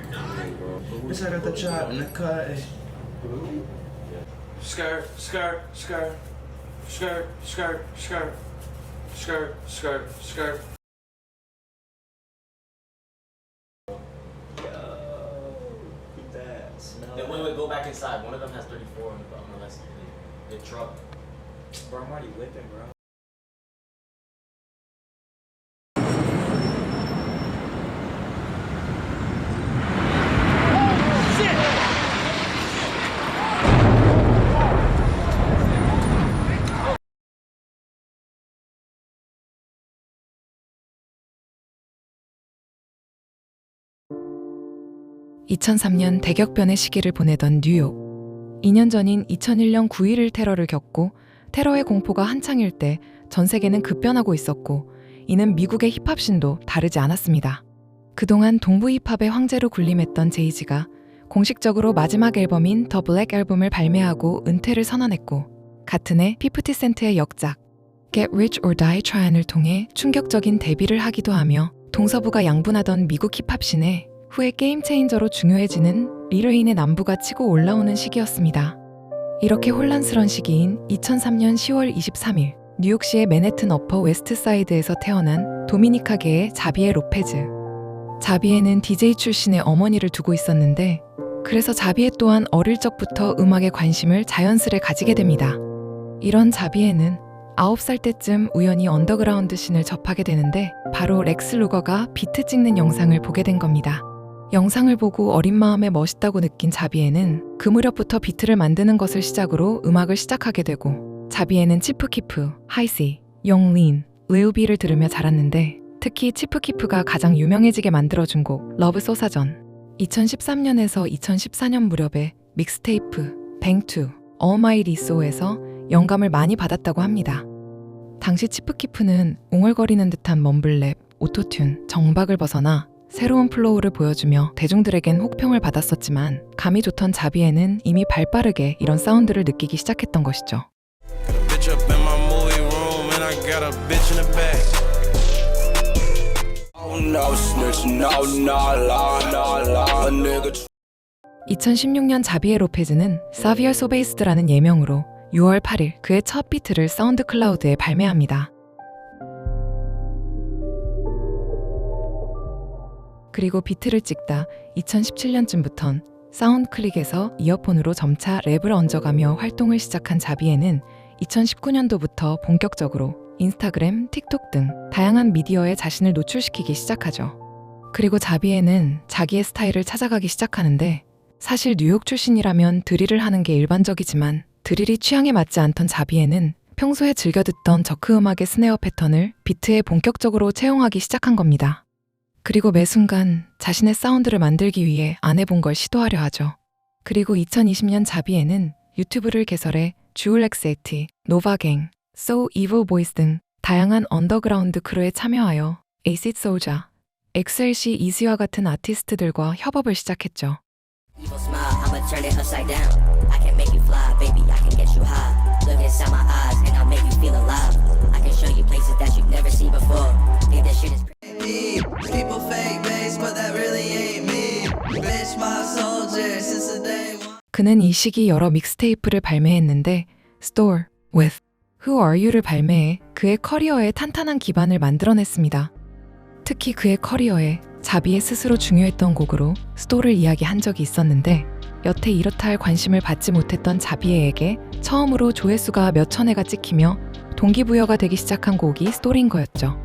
Bitch, I got the chop in the cut. Skirt, skirt, skirt, skirt, skirt, skirt, skirt, skirt, skirt. Then when we go back inside, one of them has 34 on the left side. The truck. Bro, I'm already whipping, bro. 2003년 대격변의 시기를 보내던 뉴욕. 2년 전인 2001년 9.11 테러를 겪고 테러의 공포가 한창일 때 전 세계는 급변하고 있었고 이는 미국의 힙합씬도 다르지 않았습니다. 그동안 동부 힙합의 황제로 군림했던 제이지가 공식적으로 마지막 앨범인 더 블랙 앨범을 발매하고 은퇴를 선언했고 같은 해 50센트의 역작 Get Rich or Die Trying을 통해 충격적인 데뷔를 하기도 하며 동서부가 양분하던 미국 힙합씬에 후에 게임 체인저로 중요해지는 리르인의 남부가 치고 올라오는 시기였습니다. 이렇게 혼란스런 시기인 2003년 10월 23일 뉴욕시의 맨해튼 어퍼 웨스트사이드에서 태어난 도미니카계의 자비에 로페즈. 자비에는 DJ 출신의 어머니를 두고 있었는데 그래서 자비에 또한 어릴 적부터 음악에 관심을 자연스레 가지게 됩니다. 이런 자비에는 9살 때쯤 우연히 언더그라운드 씬을 접하게 되는데 바로 렉스 루거가 비트 찍는 영상을 보게 된 겁니다. 영상을 보고 어린 마음에 멋있다고 느낀 자비에는 그 무렵부터 비트를 만드는 것을 시작으로 음악을 시작하게 되고 자비에는 치프키프, 하이시, 영린, 릴비를 들으며 자랐는데 특히 치프키프가 가장 유명해지게 만들어준 곡 러브 소사전 2013년에서 2014년 무렵에 믹스테이프 뱅투, 어마이리소에서 영감을 많이 받았다고 합니다. 당시 치프키프는 웅얼거리는 듯한 멈블랩, 오토튠, 정박을 벗어나 새로운 플로우를 보여주며 대중들에겐 혹평을 받았었지만 감이 좋던 자비에는 이미 발빠르게 이런 사운드를 느끼기 시작했던 것이죠. Bitch up in my movie room and I got a bitch in the back. Oh no, snitch, no, no, a nigga. 2016년 자비에 로페즈는 사비얼 소베이스드라는 예명으로 6월 8일 그의 첫 비트를 사운드 클라우드에 발매합니다. 그리고 비트를 찍다 2017년쯤부턴 사운드클릭에서 이어폰으로 점차 랩을 얹어가며 활동을 시작한 자비에는 2019년도부터 본격적으로 인스타그램, 틱톡 등 다양한 미디어에 자신을 노출시키기 시작하죠. 그리고 자비에는 자기의 스타일을 찾아가기 시작하는데 사실 뉴욕 출신이라면 드릴을 하는 게 일반적이지만 드릴이 취향에 맞지 않던 자비에는 평소에 즐겨 듣던 저크 음악의 스네어 패턴을 비트에 본격적으로 채용하기 시작한 겁니다. 그리고 매 순간 자신의 사운드를 만들기 위해 안 해본 걸 시도하려 하죠. 그리고 2020년 자비에는 유튜브를 개설해 주울엑세티, 노바갱, So Evil Boys 등 다양한 언더그라운드 크루에 참여하여 에이시드 소울자, XLC 이수와 같은 아티스트들과 협업을 시작했죠. Evil smile, I'ma turn it upside down. I can make you fly, baby, I can get you high. Look inside my eyes and I'll make you feel alive. I can show you places that you've never seen before. Think that shit is pretty. People fake base, but that really ain't me. Bitch, my soldier since the day one. 그는 이 시기 여러 믹스테이프를 발매했는데 Store, With, Who Are You를 발매해 그의 커리어에 탄탄한 기반을 만들어냈습니다. 특히 그의 커리어에 자비의 스스로 중요했던 곡으로 스토를 이야기한 적이 있었는데 여태 이렇다 할 관심을 받지 못했던 자비에에게 처음으로 조회수가 몇 천 회가 찍히며 동기부여가 되기 시작한 곡이 스토리인 거였죠.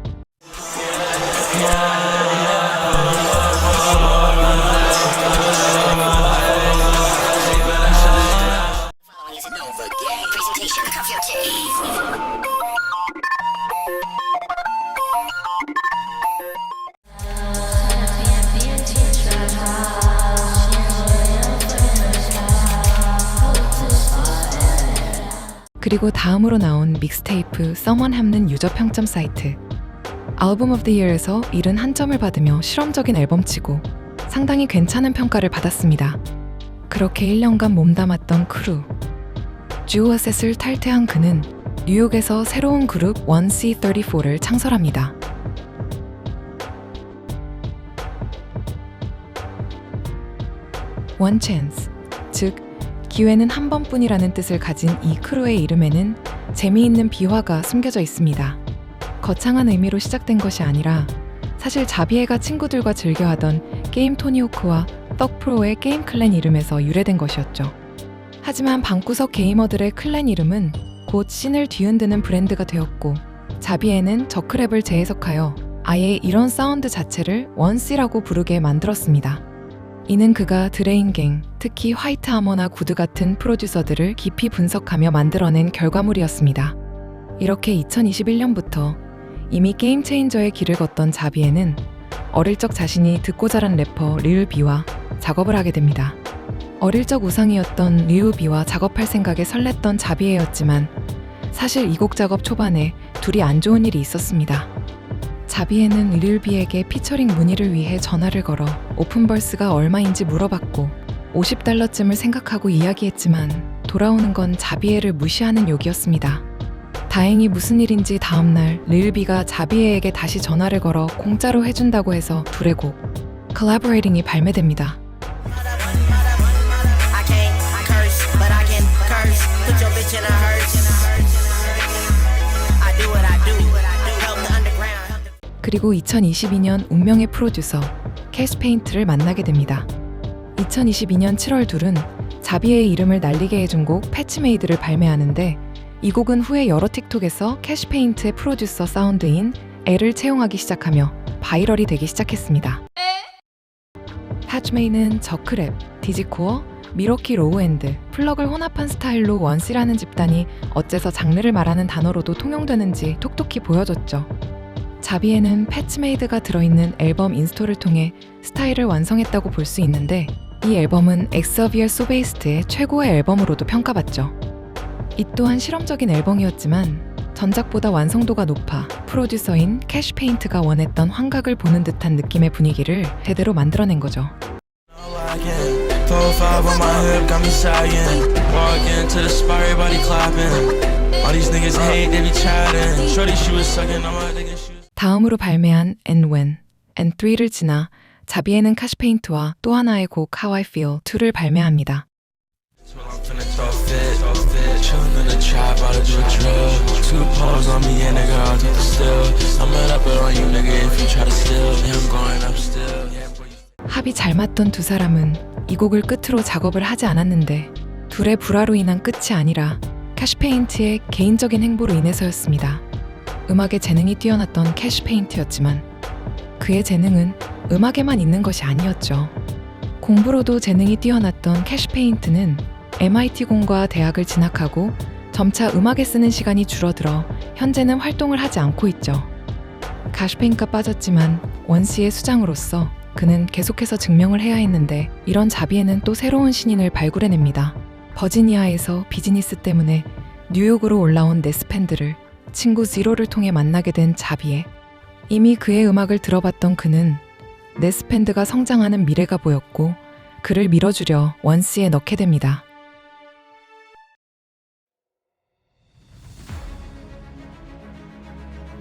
그리고 다음으로 나온 믹스테이프 Someone Ham는 유저 평점 사이트 Album of the Year에서 71점을 받으며 실험적인 앨범치고 상당히 괜찮은 평가를 받았습니다. 그렇게 1년간 몸담았던 크루 주어셋을 탈퇴한 그는 뉴욕에서 새로운 그룹 1C34를 창설합니다. One Chance, 즉 기회는 한 번뿐이라는 뜻을 가진 이 크루의 이름에는 재미있는 비화가 숨겨져 있습니다. 거창한 의미로 시작된 것이 아니라 사실 자비에가 친구들과 즐겨하던 게임 토니호크와 떡프로의 게임 클랜 이름에서 유래된 것이었죠. 하지만 방구석 게이머들의 클랜 이름은 곧 씬을 뒤흔드는 브랜드가 되었고 자비에는 저크랩을 재해석하여 아예 이런 사운드 자체를 원씨라고 부르게 만들었습니다. 이는 그가 드레인갱, 특히 화이트 하머나 구드 같은 프로듀서들을 깊이 분석하며 만들어낸 결과물이었습니다. 이렇게 2021년부터 이미 게임 체인저의 길을 걷던 자비에는 어릴 적 자신이 듣고 자란 래퍼 리을 B와 작업을 하게 됩니다. 어릴 적 우상이었던 리을 B와 작업할 생각에 설렜던 자비에였지만 사실 이 곡 작업 초반에 둘이 안 좋은 일이 있었습니다. 자비에는 리을 B에게 피처링 문의를 위해 전화를 걸어 오픈벌스가 얼마인지 물어봤고 $50쯤을 생각하고 이야기했지만 돌아오는 건 자비에를 무시하는 욕이었습니다. 다행히 무슨 일인지 다음날 리을 B가 자비에에게 다시 전화를 걸어 공짜로 해준다고 해서 둘의 곡 Collaborating이 발매됩니다. 그리고 2022년 운명의 프로듀서 캐시페인트를 만나게 됩니다. 2022년 7월 둘은 자비에의 이름을 날리게 해준 곡 패치메이드를 발매하는데 이 곡은 후에 여러 틱톡에서 캐시페인트의 프로듀서 사운드인 L을 채용하기 시작하며 바이럴이 되기 시작했습니다. 패치메이드는 저크랩, 디지코어, 미러키 로우엔드, 플럭을 혼합한 스타일로 원씨라는 집단이 어째서 장르를 말하는 단어로도 통용되는지 톡톡히 보여줬죠. 자비에는 패치메이드가 들어있는 앨범 인스톨을 통해 스타일을 완성했다고 볼 수 있는데 이 앨범은 엑서비얼 소베이스트의 최고의 앨범으로도 평가받죠. 이 또한 실험적인 앨범이었지만 전작보다 완성도가 높아 프로듀서인 캐시페인트가 원했던 환각을 보는 듯한 느낌의 분위기를 제대로 만들어낸 거죠. 다음으로 발매한 And When, And 3를 지나 자비에는 캐시페인트와 또 하나의 곡 How I Feel 2를 발매합니다. 합이 잘 맞던 두 사람은 이 곡을 끝으로 작업을 하지 않았는데 둘의 불화로 인한 끝이 아니라 캐시페인트의 개인적인 행보로 인해서였습니다. 음악에 재능이 뛰어났던 캐시페인트였지만 그의 재능은 음악에만 있는 것이 아니었죠. 공부로도 재능이 뛰어났던 캐시페인트는 MIT 공과 대학을 진학하고 점차 음악에 쓰는 시간이 줄어들어 현재는 활동을 하지 않고 있죠. 캐시페인트가 빠졌지만 원씨의 수장으로서 그는 계속해서 증명을 해야 했는데 이런 자비에는 또 새로운 신인을 발굴해냅니다. 버지니아에서 비즈니스 때문에 뉴욕으로 올라온 네스팬드를 친구 지로를 통해 만나게 된 자비에. 이미 그의 음악을 들어봤던 그는 네스팬드가 성장하는 미래가 보였고 그를 밀어주려 원씨에 넣게 됩니다.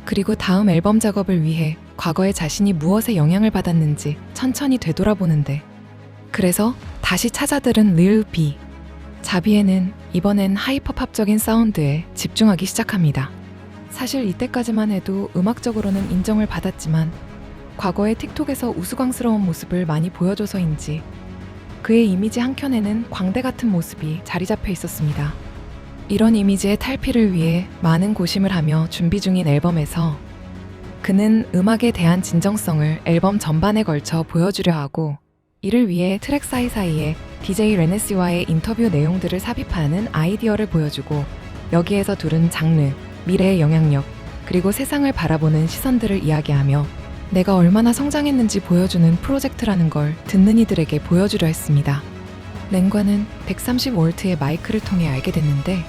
그리고 다음 앨범 작업을 위해 과거에 자신이 무엇에 영향을 받았는지 천천히 되돌아보는데 그래서 다시 찾아들은 리을 B. 자비에는 이번엔 하이퍼팝적인 사운드에 집중하기 시작합니다. 사실 이때까지만 해도 음악적으로는 인정을 받았지만 과거의 틱톡에서 우스꽝스러운 모습을 많이 보여줘서인지 그의 이미지 한켠에는 광대 같은 모습이 자리 잡혀 있었습니다. 이런 이미지의 탈피를 위해 많은 고심을 하며 준비 중인 앨범에서 그는 음악에 대한 진정성을 앨범 전반에 걸쳐 보여주려 하고 이를 위해 트랙 사이사이에 DJ 레네시와의 인터뷰 내용들을 삽입하는 아이디어를 보여주고 여기에서 둘은 장르, 미래의 영향력, 그리고 세상을 바라보는 시선들을 이야기하며 내가 얼마나 성장했는지 보여주는 프로젝트라는 걸 듣는 이들에게 보여주려 했습니다. 렌과는 130V의 마이크를 통해 알게 됐는데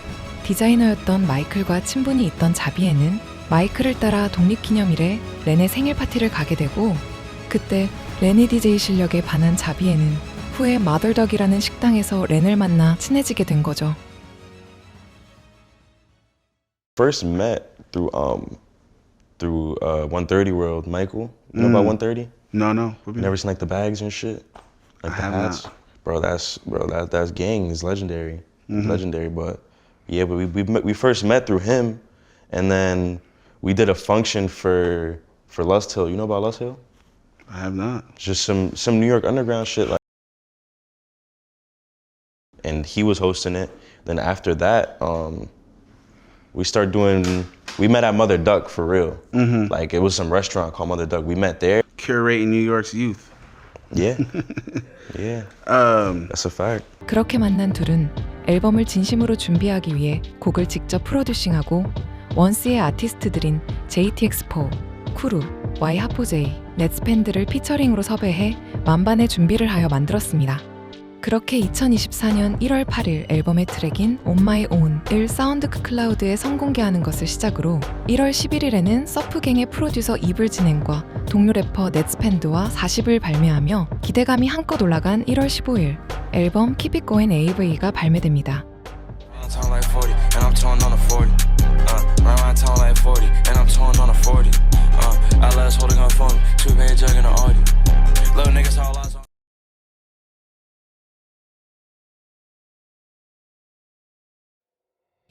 디자이너였던 마이클과 친분이 있던 자비에는 마이클을 따라 독립기념일에 렌의 생일 파티를 가게 되고 그때 렌의 DJ 실력에 반한 자비에는 후에 마더덕이라는 식당에서 렌을 만나 친해지게 된 거죠. First met through 130 World. Michael, you know about 130? No. You never seen like the bags and shit, like the hats. That's Gang is legendary. Legendary, but yeah, but we first met through him, and then we did a function for Lust Hill. You know about Lust Hill? I have not. Just some New York underground shit, like, and he was hosting it. Then after that, we met at Mother Duck for real. Like, it was some restaurant called Mother Duck. We met there. Curating New York's youth. Yeah. Yeah. That's a fact. 그렇게 만난 둘은 앨범을 진심으로 준비하기 위해 곡을 직접 프로듀싱하고 원스의 아티스트들인 JTX4, 쿠루, Y하포제이, 넷스밴드를 피처링으로 섭외해 만반의 준비를 하여 만들었습니다. 그렇게 2024년 1월 8일 앨범의 트랙인 On My Own을 사운드 클라우드에 선공개하는 것을 시작으로 1월 11일에는 서프갱의 프로듀서 이블 진행과 동료 래퍼 넷스밴드와 40을 발매하며 기대감이 한껏 올라간 1월 15일 앨범 Keep It Going AVA가 발매됩니다.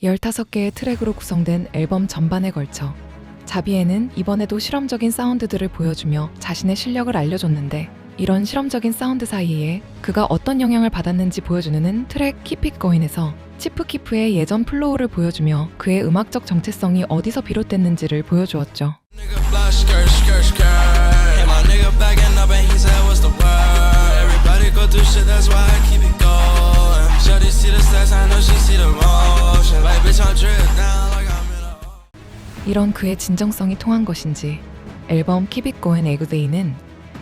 열다섯 개의 트랙으로 구성된 앨범 전반에 걸쳐 자비에는 이번에도 실험적인 사운드들을 보여주며 자신의 실력을 알려줬는데 이런 실험적인 사운드 사이에 그가 어떤 영향을 받았는지 보여주는 트랙 Keep It Going에서 치프키프의 예전 플로우를 보여주며 그의 음악적 정체성이 어디서 비롯됐는지를 보여주었죠. 이런 그의 진정성이 통한 것인지 앨범 Keep It Going AVA는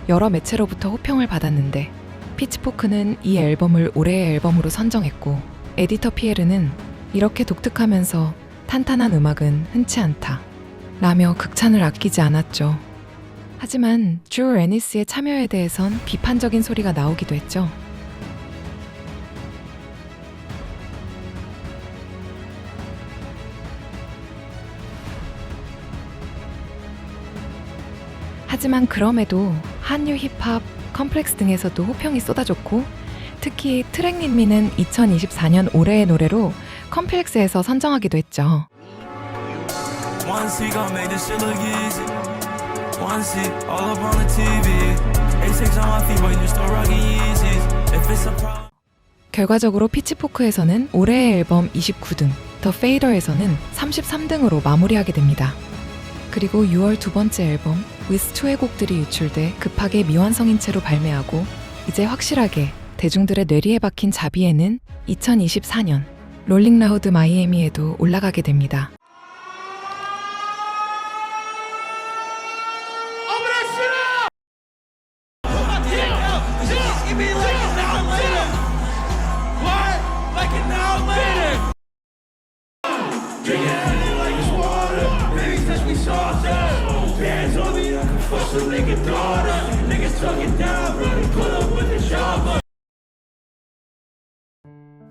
여러 매체로부터 호평을 받았는데 피치포크는 이 앨범을 올해의 앨범으로 선정했고 에디터 피에르는 이렇게 독특하면서 탄탄한 음악은 흔치 않다 라며 극찬을 아끼지 않았죠. 하지만 주 레니스의 참여에 대해선 비판적인 소리가 나오기도 했죠. 하지만 그럼에도 한류 힙합, 컴플렉스 등에서도 호평이 쏟아졌고 특히 트랙 릿미는 2024년 올해의 노래로 컴플렉스에서 선정하기도 했죠. 결과적으로 피치포크에서는 올해의 앨범 29등, 더 페이더에서는 33등으로 마무리하게 됩니다. 그리고 6월 두 번째 앨범 With2의 곡들이 유출돼 급하게 미완성인 채로 발매하고 이제 확실하게 대중들의 뇌리에 박힌 자비에는 2024년 롤링 라우드 마이애미에도 올라가게 됩니다.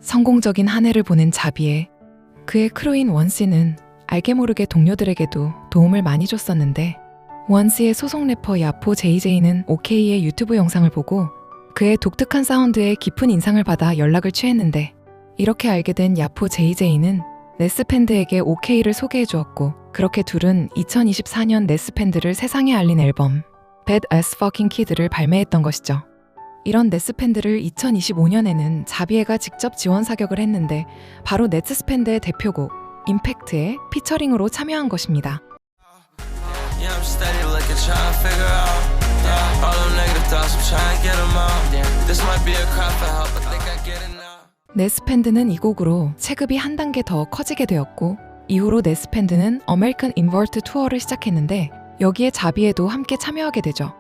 성공적인 한 해를 보낸 자비에 그의 크루인 원씨는 알게 모르게 동료들에게도 도움을 많이 줬었는데 원씨의 소속 래퍼 야포 JJ는 OK의 유튜브 영상을 보고 그의 독특한 사운드에 깊은 인상을 받아 연락을 취했는데 이렇게 알게 된 야포 JJ는 넷스밴드에게 OK를 소개해 주었고 그렇게 둘은 2024년 넷스밴드를 세상에 알린 앨범 Bad Ass Fucking Kid를 발매했던 것이죠. 이런 넷스밴드를 2025년에는 자비에가 직접 지원 사격을 했는데 바로 넷스밴드의 대표곡 임팩트에 피처링으로 참여한 것입니다. 넷스밴드는 이 곡으로 체급이 한 단계 더 커지게 되었고 이후로 넷스밴드는 어메리칸 인버트 투어를 시작했는데 여기에 자비에도 함께 참여하게 되죠.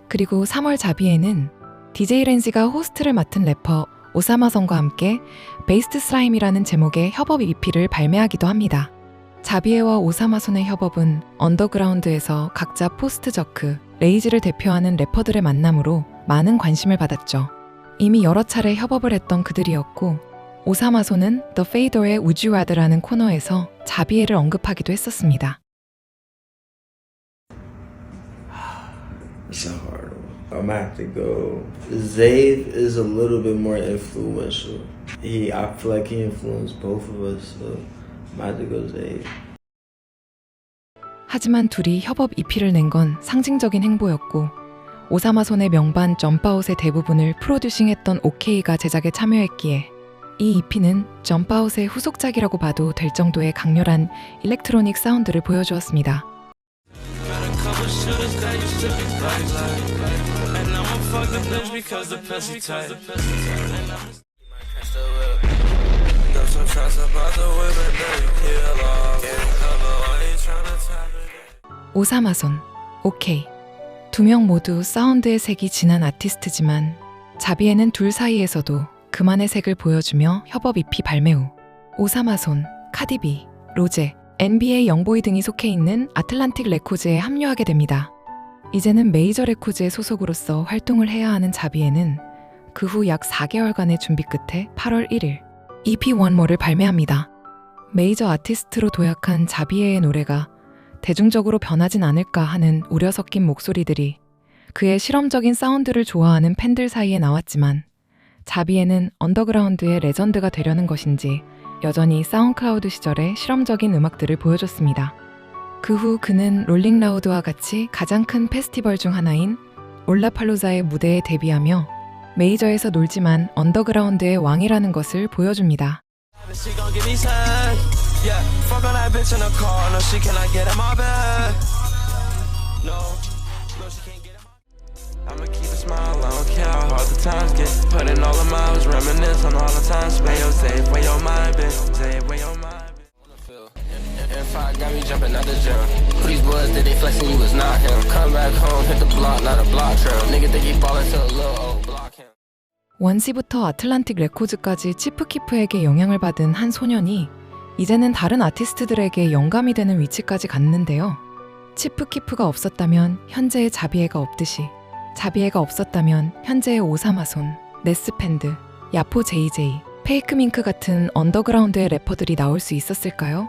그리고 3월 자비에는 DJ 렌지가 호스트를 맡은 래퍼 오사마성과 함께 베이스트 슬라임이라는 제목의 협업 EP를 발매하기도 합니다. 자비에와 오사마손의 협업은 언더그라운드에서 각자 포스트 저크, 레이지를 대표하는 래퍼들의 만남으로 많은 관심을 받았죠. 이미 여러 차례 협업을 했던 그들이었고 오사마손은 The Fader의 Would You Rather라는 코너에서 자비에를 언급하기도 했었습니다. It's a hard one. I'm gonna have to go. Zayd is a little bit more influential. I feel like he influenced both of us, so I'm gonna have to go Zayd. 하지만 둘이 협업 EP를 낸 건 상징적인 행보였고 오사마손의 명반 점프아웃의 대부분을 프로듀싱했던 OK가 제작에 참여했기에 이 EP는 점프아웃의 후속작이라고 봐도 될 정도의 강렬한 일렉트로닉 사운드를 보여주었습니다. 오사마손, OK. 두 명 모두 사운드의 색이 진한 아티스트지만 자비에는 둘 사이에서도 그만의 색을 보여주며 협업 EP 발매 후 오사마손, 카디비, 로제, NBA 영보이 등이 속해 있는 아틀란틱 레코즈에 합류하게 됩니다. 이제는 메이저 레코즈의 소속으로서 활동을 해야 하는 자비에는 그 후 약 4개월간의 준비 끝에 8월 1일 EP One More를 발매합니다. 메이저 아티스트로 도약한 자비에의 노래가 대중적으로 변하진 않을까 하는 우려 섞인 목소리들이 그의 실험적인 사운드를 좋아하는 팬들 사이에 나왔지만 자비에는 언더그라운드의 레전드가 되려는 것인지 여전히 사운드클라우드 시절의 실험적인 음악들을 보여줬습니다. 그 후 그는 롤링라우드와 같이 가장 큰 페스티벌 중 하나인 올라팔로자의 무대에 데뷔하며 메이저에서 놀지만 언더그라운드의 왕이라는 것을 보여줍니다. I'ma keep a smile, I don't care how hard the times get. Put in all the miles, reminisce on all the times spent. Yo, save where your mind been, save where your mind been. If I got me jumping out the gym, who these boys that they flexing, you was not him. Come back home, hit the block, not a block trail. Nigga think he ballin' to a little old block him. 원시부터 아틀란틱 레코즈까지 치프키프에게 영향을 받은 한 소년이 이제는 다른 아티스트들에게 영감이 되는 위치까지 갔는데요. 치프키프가 없었다면 현재의 자비에가 없듯이 자비에가 없었다면 현재의 오사마손, 네스팬드, 야포 JJ, 페이크밍크 같은 언더그라운드의 래퍼들이 나올 수 있었을까요?